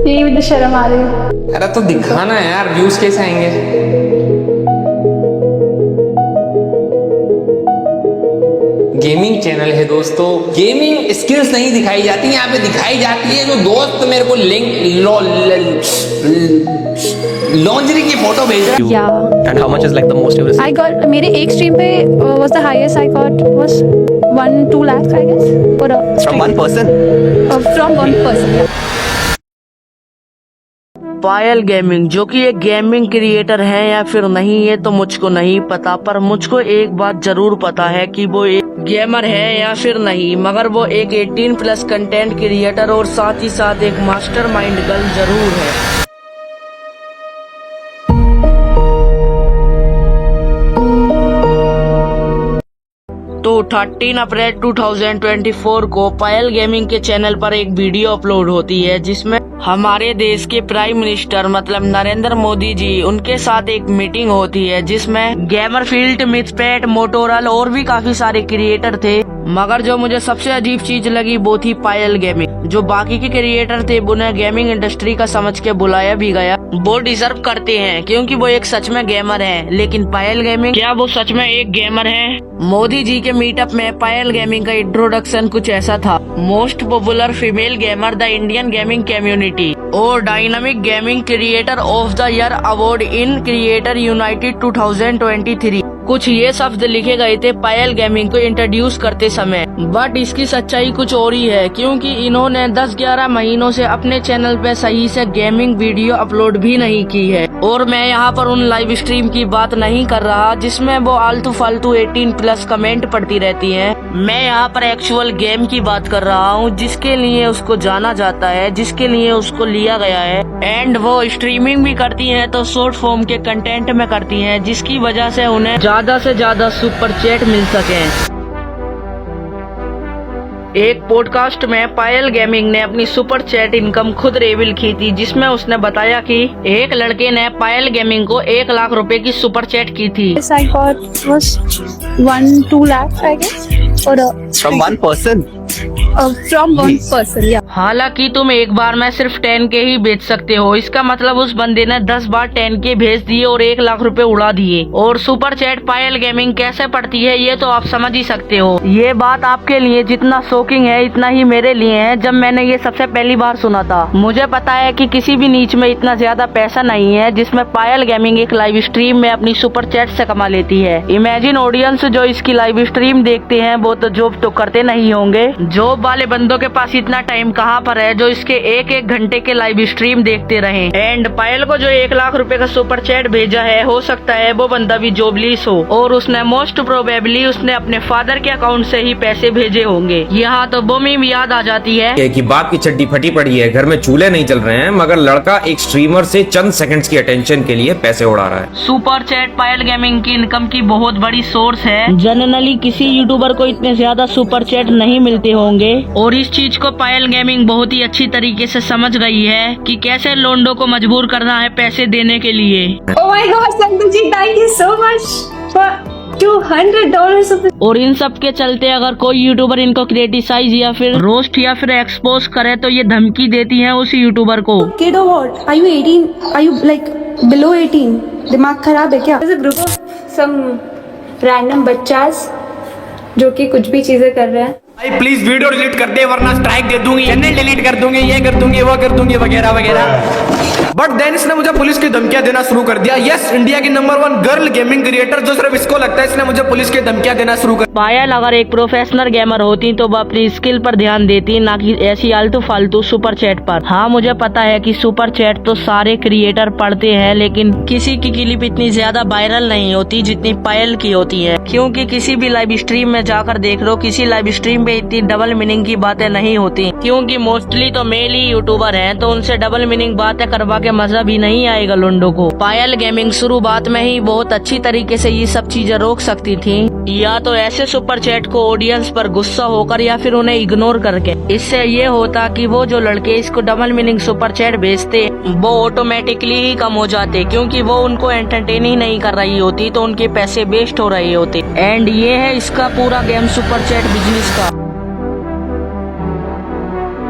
यही मुझे शर्म आ रही है। अरे तो दिखाना है यार, व्यूज कैसे आएंगे। गेमिंग चैनल है दोस्तों, गेमिंग स्किल्स नहीं दिखाई जाती, यहाँ पे दिखाई जाती है जो दोस्त मेरे को लिंक लॉन्जरी की फोटो भेज रहा है। Yeah. And how much is like the most you received? I got मेरे एक स्ट्रीम पे was the highest I got was 1-2 lakhs I guess for a From stream. one person? From one person. Yeah. Payal gaming जो कि एक gaming creator है या फिर नहीं, ये तो मुझको नहीं पता, पर मुझको एक बात जरूर पता है कि वो एक गेमर है या फिर नहीं, मगर वो एक 18+ कंटेंट क्रिएटर और साथ ही साथ एक मास्टरमाइंड गर्ल जरूर है। तो 13 अप्रैल 2024 को पायल गेमिंग के चैनल पर एक वीडियो अपलोड होती है जिसमें हमारे देश के प्राइम मिनिस्टर मतलब नरेंद्र मोदी जी उनके साथ एक मीटिंग होती है जिसमें गेमरफील्ड, मिथपेट, मोटोरल और भी काफी सारे क्रिएटर थे। मगर जो मुझे सबसे अजीब चीज लगी वो थी पायल गेमिंग। जो बाकी के क्रिएटर थे उन्हें गेमिंग इंडस्ट्री का समझ के बुलाया भी गया, वो डिजर्व करते हैं क्योंकि वो एक सच में गेमर है। लेकिन पायल गेमिंग, क्या वो सच में एक गेमर है? मोदी जी के मीटअप में पायल गेमिंग का इंट्रोडक्शन कुछ ऐसा था: most popular female gamer the Indian gaming community और dynamic gaming creator of the year award in creator united 2023। कुछ ये शब्द लिखे गए थे पायल गेमिंग को इंट्रोड्यूस करते समय। बट इसकी सच्चाई कुछ और ही है क्योंकि इन्होंने 10-11 महीनों से अपने चैनल पे सही से गेमिंग वीडियो अपलोड भी नहीं की है। और मैं यहाँ पर उन लाइव स्ट्रीम की बात नहीं कर रहा जिसमें वो आलतू फालतू 18+ कमेंट पढ़ती रहती हैं। मैं यहाँ पर एक्चुअल गेम की बात कर रहा हूँ जिसके लिए उसको जाना जाता है, जिसके लिए उसको लिया गया है। एंड वो स्ट्रीमिंग भी करती हैं तो शॉर्ट फॉर्म के कंटेंट में करती हैं, जिसकी वजह से उन्हें ज्यादा से ज्यादा सुपर चैट मिल सके। एक पॉडकास्ट में पायल गेमिंग ने अपनी सुपर चैट इनकम खुद रिवील की थी जिसमें उसने बताया कि एक लड़के ने पायल गेमिंग को 1 लाख रुपए की सुपर चैट की थी। Yes, I got was 1-2 lakhs I guess for a From one person? from one person. Yeah. हालांकि तुम एक बार में सिर्फ 10K ही भेज सकते हो, इसका मतलब उस बंदे ने 10 बार 10K भेज दिए और 1 लाख रुपए उड़ा दिए। और सुपर चैट पायल गेमिंग कैसे पढ़ती है ये तो आप समझ ही सकते हो। ये बात आपके लिए जितना शॉकिंग है इतना ही मेरे लिए है जब मैंने ये सबसे पहली बार सुना था। मुझे पता है कि किसी भी नीच में इतना ज्यादा पैसा नहीं है जिसमें पायल गेमिंग एक लाइव स्ट्रीम में अपनी सुपर चैट से कमा लेती है। इमेजिन ऑडियंस जो इसकी लाइव स्ट्रीम देखते हैं वो तो जॉब तो करते नहीं होंगे। जॉब वाले बंदों के पास इतना टाइम कहाँ पर है जो इसके 1-1 घंटे के लाइव स्ट्रीम देखते रहे। एंड पायल को जो 1 लाख रुपए का सुपर चैट भेजा है, हो सकता है वो बंदा भी जॉबलेस हो और उसने मोस्ट प्रोबेबली उसने अपने फादर के अकाउंट से ही पैसे भेजे होंगे। यहाँ तो वो मीम याद आ जाती है कि बाप की चड्डी फटी पड़ी है, घर में चूल्हे नहीं चल रहे हैं, मगर लड़का एक स्ट्रीमर से चंद सेकंड्स की अटेंशन के लिए पैसे उड़ा रहा है। सुपर चैट पायल गेमिंग की इनकम की बहुत बड़ी सोर्स है। जनरली किसी यूट्यूबर को इतने ज्यादा सुपर चैट नहीं मिलते होंगे और इस चीज को पायल गेमिंग बहुत ही अच्छी तरीके से समझ गई है कि कैसे लोंडो को मजबूर करना है पैसे देने के लिए। Oh my God, Santu ji, thank you so much for $200 और इन सब के चलते अगर कोई यूट्यूबर इनको क्रिटिसाइज या फिर रोस्ट या फिर एक्सपोज करे तो ये धमकी देती है उस यूट्यूबर को। Kid or what? Are you 18? Are you like below 18? दिमाग खराब है क्या? There's a group of some random बच्चास जो कि कुछ भी चीजें कर रहे हैं। भाई प्लीज वीडियो डिलीट कर दे वरना स्ट्राइक दे दूंगी, चैनल डिलीट कर दूंगी, ये कर दूंगी, वो कर दूंगी वगैरह वगैरह। बट देन इसने मुझे पुलिस की धमकियां देना शुरू कर दिया। यस, इंडिया की नंबर 1 गर्ल गेमिंग क्रिएटर जो सिर्फ इसको लगता है इसने मुझे पुलिस की धमकियां देना शुरू कर। पायल अगर एक प्रोफेशनल गेमर होती तो वो अपनी स्किल पर ध्यान देती, ना कि ऐसी आलतू फालतू सुपर चैट पर। हाँ, मुझे पता है कि सुपर चैट तो सारे क्रिएटर पढ़ते हैं लेकिन किसी की क्लिप इतनी ज्यादा वायरल नहीं होती जितनी पायल की होती है। क्योंकि किसी भी लाइव स्ट्रीम में जाकर देख लो, किसी लाइव स्ट्रीम पे इतनी डबल मीनिंग की बातें नहीं होती क्योंकि मोस्टली तो मेल ही यूट्यूबर हैं, तो उनसे डबल मीनिंग बातें करवा के मजा भी नहीं आएगा लोंडो को। पायल गेमिंग शुरुआत में ही बहुत अच्छी तरीके से ये सब चीजें रोक सकती थी, या तो ऐसे सुपर चैट को ऑडियंस पर गुस्सा होकर या फिर उन्हें इग्नोर करके। इससे ये होता कि वो जो लड़के इसको डबल मीनिंग सुपर चैट भेजते वो ऑटोमेटिकली ही कम हो जाते क्योंकि वो उनको एंटरटेन ही नहीं कर रही होती तो उनके पैसे वेस्ट हो रहे होते। एंड ये है इसका पूरा गेम सुपर चैट बिजनेस का।